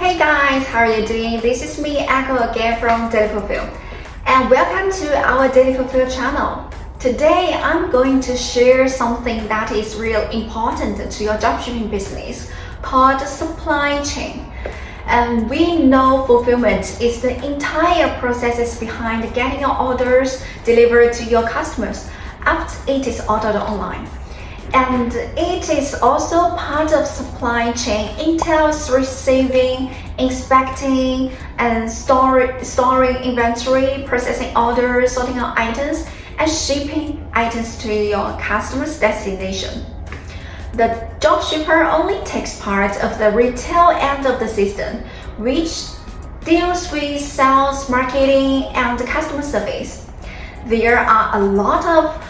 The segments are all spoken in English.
Hey guys, how are you doing? This is me, Echo again from DailyFulfill, and welcome to our DailyFulfill channel. Today, I'm going to share something that is real important to your dropshipping business called supply chain. And we know fulfillment is the entire process behind getting your orders delivered to your customers after it is ordered online. And it is also part of supply chain entails receiving, inspecting, and storing inventory, processing orders, sorting out items, and shipping items to your customer's destination. The dropshipper only takes part of the retail end of the system, which deals with sales, marketing, and customer service. There are a lot of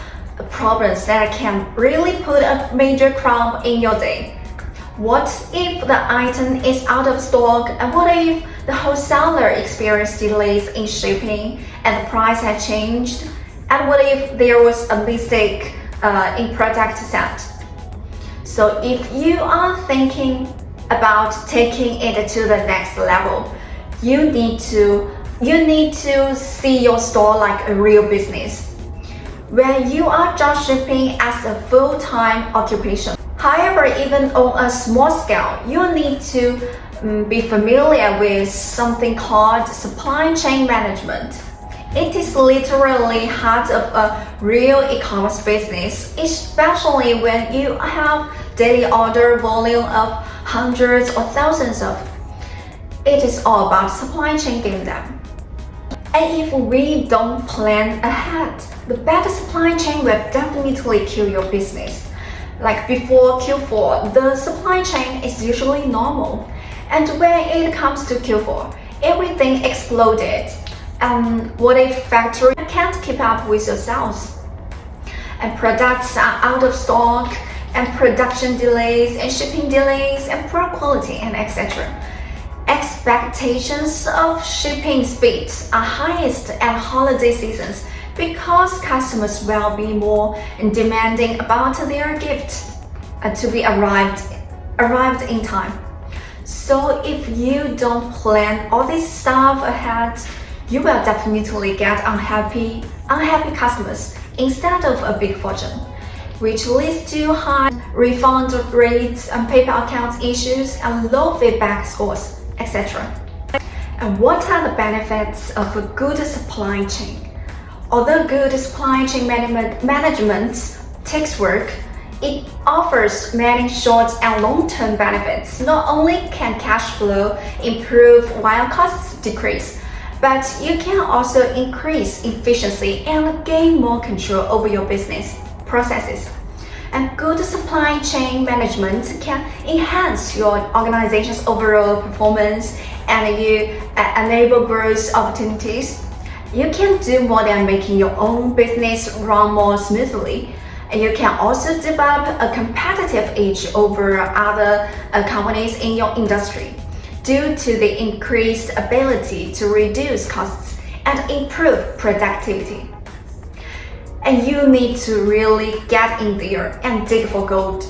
problems that can really put a major crumb in your day. What if the item is out of stock, and what if the wholesaler experienced delays in shipping and the price had changed, and what if there was a mistake in product set? So if you are thinking about taking it to the next level, you need to see your store like a real business, where you are dropshipping as a full-time occupation. However, even on a small scale, you need to be familiar with something called supply chain management. It is literally heart of a real e-commerce business, especially when you have daily order volume of hundreds or thousands of. It is all about supply chain game them. And if we don't plan ahead, the bad supply chain will definitely kill your business. Like before Q4, the supply chain is usually normal. And when it comes to Q4, everything exploded. And what if factory can't keep up with your sales? And products are out of stock, and production delays, and shipping delays, and poor quality, and etc. Expectations of shipping speed are highest at holiday seasons because customers will be more demanding about their gift to be arrived in time. So if you don't plan all this stuff ahead, you will definitely get unhappy customers instead of a big fortune, which leads to high refund rates and PayPal account issues and low feedback scores, etc. And what are the benefits of a good supply chain? Although good supply chain management takes work, it offers many short and long-term benefits. Not only can cash flow improve while costs decrease, but you can also increase efficiency and gain more control over your business processes. And good supply chain management can enhance your organization's overall performance and you enable growth opportunities. You can do more than making your own business run more smoothly. And you can also develop a competitive edge over other companies in your industry due to the increased ability to reduce costs and improve productivity. And you need to really get in there and dig for gold.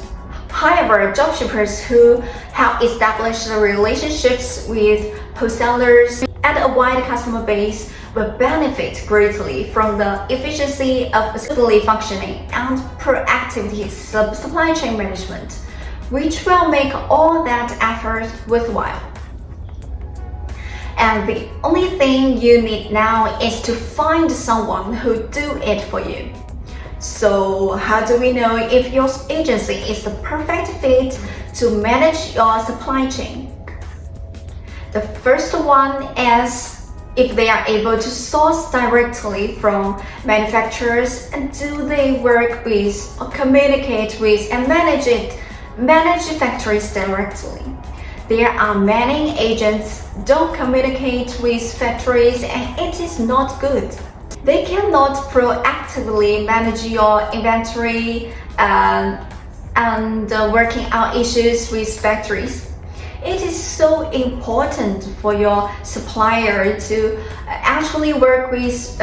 However, dropshippers who have established relationships with wholesalers and a wide customer base will benefit greatly from the efficiency of smoothly functioning and proactive supply chain management, which will make all that effort worthwhile. And the only thing you need now is to find someone who do it for you. So how do we know if your agency is the perfect fit to manage your supply chain? The first one is if they are able to source directly from manufacturers, and do they work with or communicate with and manage factories directly. There are many agents don't communicate with factories, and it is not good. They cannot proactively manage your inventory and working out issues with factories. It is so important for your supplier to actually work with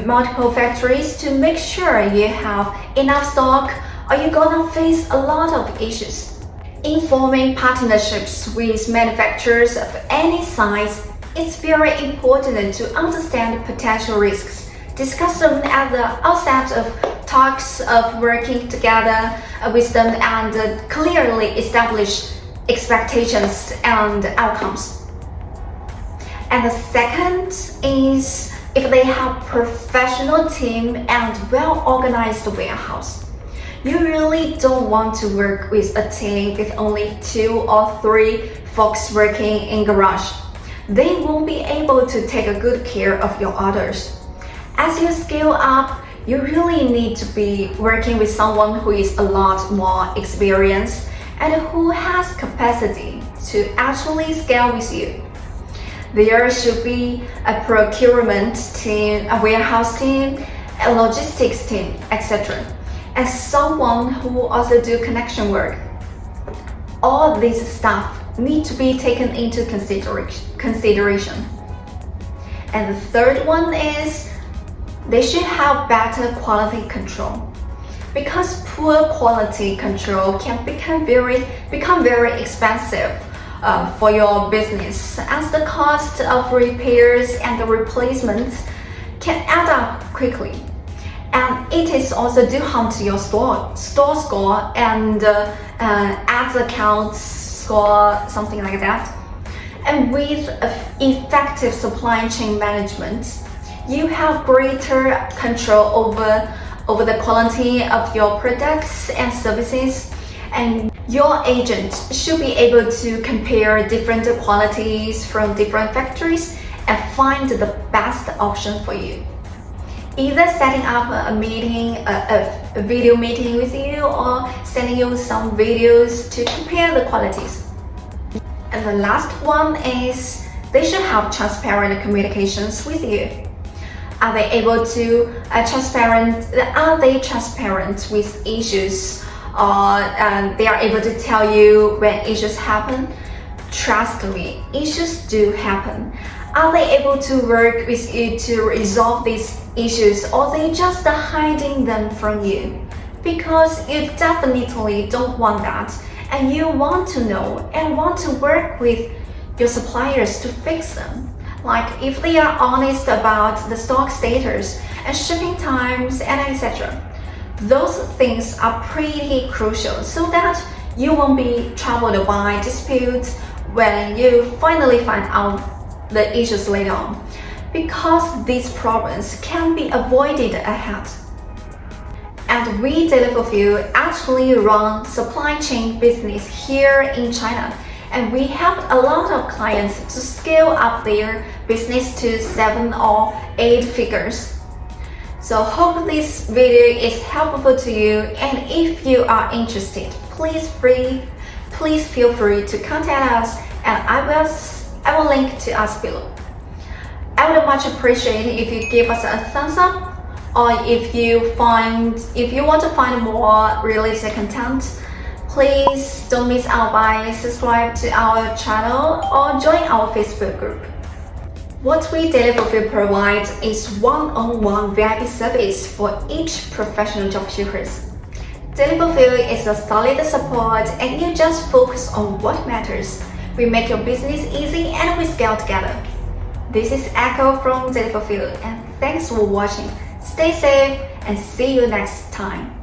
multiple factories to make sure you have enough stock, or you're gonna face a lot of issues. In forming partnerships with manufacturers of any size, it's very important to understand potential risks, discuss them at the outset of talks of working together with them, and clearly establish expectations and outcomes. And the second is if they have professional team and well-organized warehouse. You really don't want to work with a team with only 2 or 3 folks working in garage. They won't be able to take a good care of your orders. As you scale up, you really need to be working with someone who is a lot more experienced and who has capacity to actually scale with you. There should be a procurement team, a warehouse team, a logistics team, etc. And someone who also do connection work. All this stuff need to be taken into consideration. And the third one is they should have better quality control. Because poor quality control can become very expensive for your business, as the cost of repairs and the replacements can add up quickly. And it is also do harm to your store score and ads account score, something like that. And with effective supply chain management, you have greater control over the quality of your products and services, and your agent should be able to compare different qualities from different factories and find the best option for you. Either setting up a meeting, a video meeting with you, or sending you some videos to compare the qualities. And the last one is they should have transparent communications with you. Are they able to Are they transparent with issues, or they are able to tell you when issues happen? Trust me, issues do happen. Are they able to work with you to resolve these issues, or they just hiding them from you? Because you definitely don't want that, and you want to know and want to work with your suppliers to fix them. Like if they are honest about the stock status and shipping times and etc. Those things are pretty crucial so that you won't be troubled by disputes when you finally find out the issues later on, because these problems can be avoided ahead. And we DailyFulfill actually run supply chain business here in China, and we helped a lot of clients to scale up their business to 7 or 8 figures. So hope this video is helpful to you, and if you are interested, please feel free to contact us, and I will link to us below. I would much appreciate if you give us a thumbs up, or if you want to find more related content, please don't miss out by subscribe to our channel or join our Facebook group. What we DailyFulfill provide is one-on-one VIP service for each professional dropshippers. DailyFulfill is a solid support, and you just focus on what matters. We make your business easy and we scale together. This is Echo from DailyFulfill, and thanks for watching. Stay safe and see you next time.